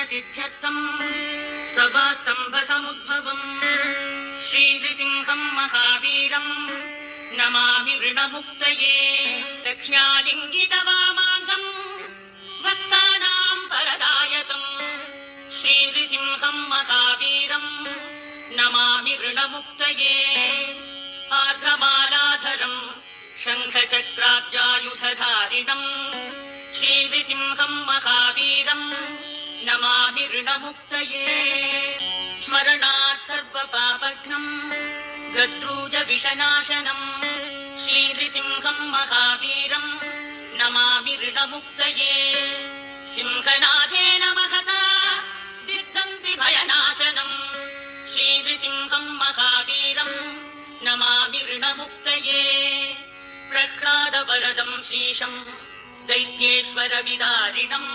सिद्ध्यर्थम् सभास्तम्भसमुद्भवम् श्रीनृसिंहम् महावीरम् नमामि ऋणमुक्तये दक्ष्यालिङ्गितवामाङ्गम् भक्तानाम् परदायकम् श्रीनृसिंहम् महावीरम् नमामि ऋणमुक्तये आर्द्रमालाधरम् शङ्खचक्राब्जायुधधारिणम् श्रीनृसिंहम् महावीरम् नमामि ऋणमुक्तये स्मरणात् सर्वपापघ्नम् गद्रूजविषनाशनम् श्रीनृसिंहम् महावीरम् नमामि ऋणमुक्तये सिंहनादेन महता दिग्धन्ति भयनाशनम् श्रीनृसिंहम् महावीरम् नमामि ऋणमुक्तये प्रह्लादवरदम् श्रीशम् दैत्येश्वरविदारिणम्